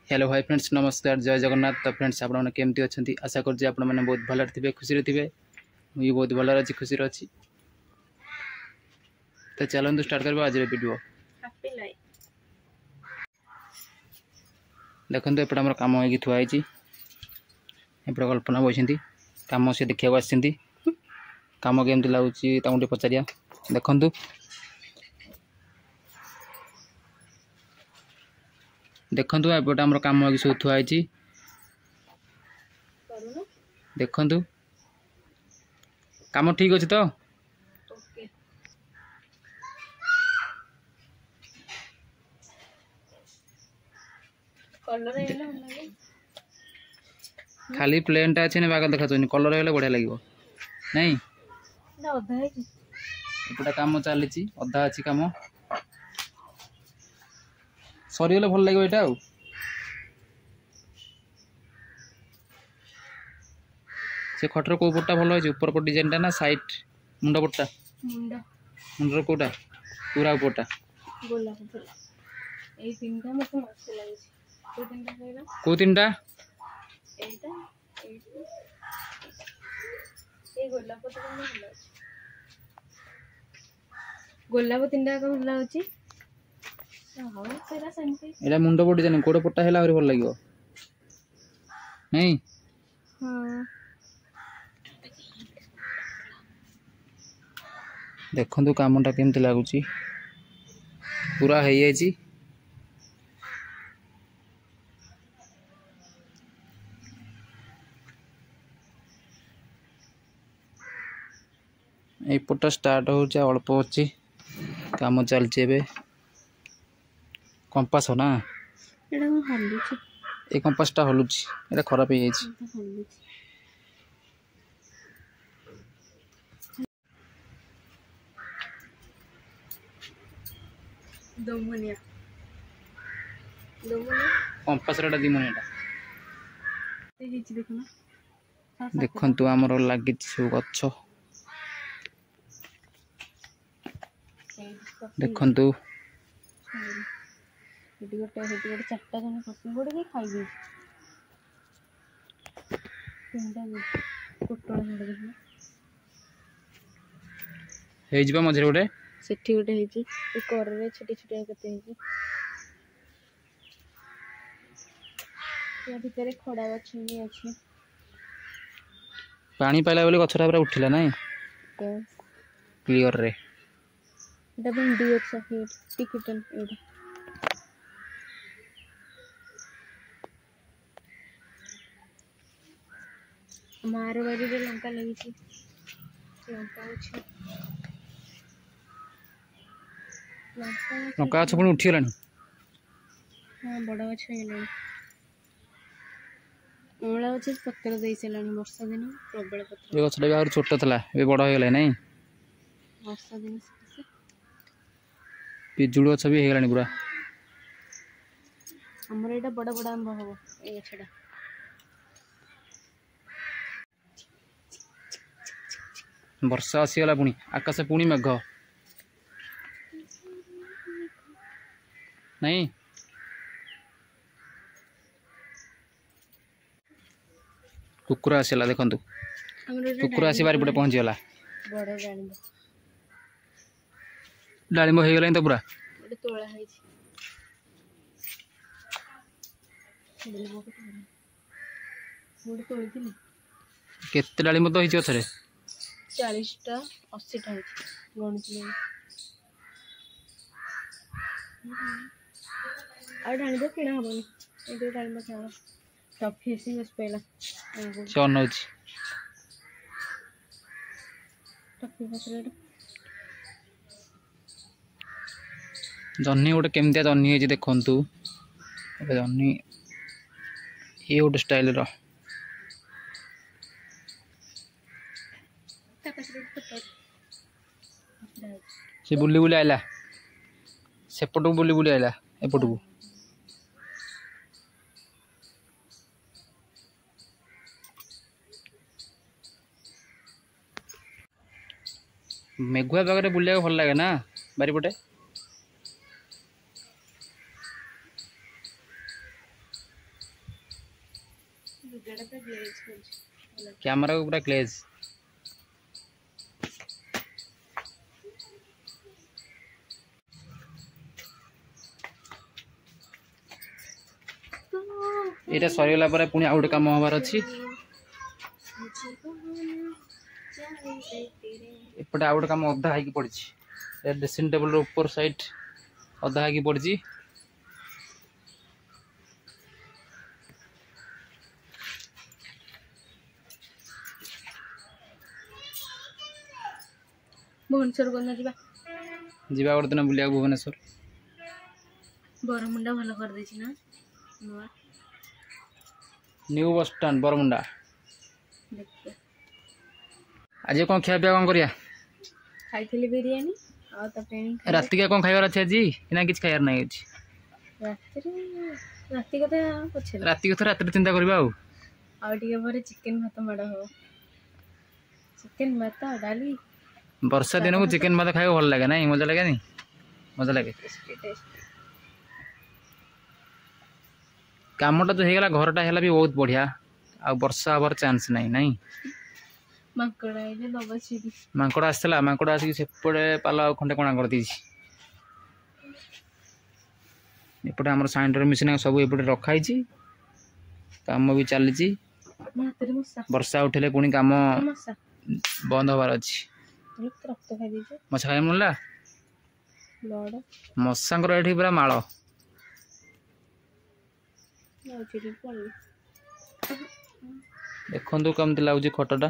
Hello hi friends, नमस्कार, जय जगन्नाथ। तो फ्रेंड्स आपने केमती अच्छा आशा कर बहुत भल थे, खुशी थे। मुझे बहुत भल अच्छी खुशी अच्छी। तो चलते स्टार्ट करवा आज वीडियो। देखो एपटे आम कम हो थुआई, एपटे कल्पना बसती कम से देखा आसती कम केमती लगुच पचारिया। देखु देखु एपटे आम कम हो सब थुआई। देखु कम ठीक अच्छे तो खाली प्लेन टा अच्छे बाग देखा कलर है बढ़िया लगे नहीं। एपटे कम चली अधा अच्छी कम सरीगले भल लगे यहाँ। से खटर को पट्टा भल है ऊपर पट डिजाइन टा ना साइड मुंड पट्टा मुंडर कोटा पूरा ऊपरटा को तीन टा गोलाप तीन भल एटा मुंड पट डिजाइन कोड़ पट्टा है भल लगे नहीं। देखु कामटा केमती लगुच पूरा हो जाए। एपट स्टार्ट हो अल्प अच्छी कम चलचे कंपास ना ये कंपासटा हलुची एटा खराब हो जाए। कंपास दिमुनिया देखु आमर लगी सब गछ देखु चार्टा जन पसंद गोटे खाई मझे गोटे सेठी गोटे कर छोटी छोटिया केते भितर खड़ा गछ भी अच्छे पानी पाइला बोले गछटा पूरा उठिला नहीं क्लियर रे भिंडी अच्छा टिकटन मार बारी लंका लगी लंका गछ पुणी उठीगला। हाँ बड़ गछ अँला गछ पत्र दे सारा वर्षा दिन प्रबल पत्र गछटा भी छोट था बड़ हो गला नहीं वर्षा दिन पिजुड़ गछ भी हो पूरा आमर यहाँ बड़ बड़ आंब हम ये गछटा वर्षा आसीगला पुणी आकाश पुणी मेघ नहीं। कुकुर आसला देखु कुकुर आसी बारिपटे पहुँचीगला डालिंब हो गला तो पूरा केते डालिंब तो होती गछरे 40टा 80टा गणुची ढाणी तो किणा हेनी ये डालिंब क्या टफी आसी बस पहला से अनौच टफी फसले जह्नी गोटे केमतिया जह्नी है देखु जह्नी ये गोटे स्टाइल रो से बुली बुली आइला सेपटू बुली बुली आइला एपटू मेघुआ पागे बुलिया भल लगे ना बारिपटे ଭିଡ଼ିଓଟା ତ ଗ୍ଲେଜ୍ କରୁଛି। କ୍ୟାମେରା ପୁରା କ୍ଲେଜ୍। ଏଇଟା ସରିଗଲା ପରେ ପୁଣି ଆଉ ଗୋଟେ କାମ ହବାର ଅଛି। ଏପଟେ ଆଉ ଗୋଟେ କାମ ଅଧା ହେଇକି ପଡ଼ିଛି। ଡ୍ରେସିଂ ଟେବୁଲର ଉପର ସାଇଡ୍ ଅଧା ହେଇକି ପଡ଼ିଛି। ଭୁବନେଶ୍ୱର କୋଉଦିନ ଯିବା? ଯିବା ଗୋଟେ ଦିନ ବୁଲିବାକୁ ଭୁବନେଶ୍ୱର। ବରମୁଣ୍ଡା ଭଲ କରିଦେଇଛି ନା ନୂଆ? New bus stand Baramunda. ଦେଖିବା। ଆଜି କ'ଣ ଖିଆ ପିଆ କ'ଣ କରିବା? ଖାଇଥିଲି ବିରିୟାନୀ ଆଉ ତାପରେ ରାତିକା କ'ଣ ଖାଇବାର ଅଛି ଆଜି ନା କିଛି ଖାଇବାର ନାହିଁ ଅଛି? ରାତି କଥା ପଛରେ। ରାତି କଥା ରାତିରେ ଚିନ୍ତା କରିବା ଆଉ ଟିକେ ପରେ ଚିକେନ ଭାତ ମାଡ଼ ହବ। ଚିକେନ ଭାତ ଡାଲି। ବର୍ଷା ଦିନକୁ ଚିକେନ ଭାତ ଖାଇବାକୁ ଭଲ ଲାଗେ ନାଇଁ? ମଜା ଲାଗେନି? ମଜା ଲାଗେ। କାମଟା ତ ହେଇଗଲା, ଘରଟା ହେଲା ବି ବହୁତ ବଢ଼ିଆ। ଆଉ ବର୍ଷା ହବାର ଚାନ୍ସ ନାହିଁ ନାଇଁ? ମାଙ୍କଡ଼ ଆସିଥିଲା, ମାଙ୍କଡ଼ ଆସିକି ସେପଟେ ପାଲ ଆଉ ଖଣ୍ଡେ କଣା କରିଦେଇଛି। ଏପଟେ ଆମର ସାଇଣ୍ଡର ମେସିନ୍ ସବୁ ଏପଟେ ରଖାହେଇଛି, କାମ ବି ଚାଲିଛି। ବର୍ଷା ଉଠିଲେ ପୁଣି କାମ ବନ୍ଦ ହବାର ଅଛି। ମଶା ଖାଇବା ମିଳିଲା? ମଶାଙ୍କର ଏଠି ପୁରା ମାଳ। ଦେଖନ୍ତୁ କେମିତି ଲାଗୁଛି ଖଟଟା।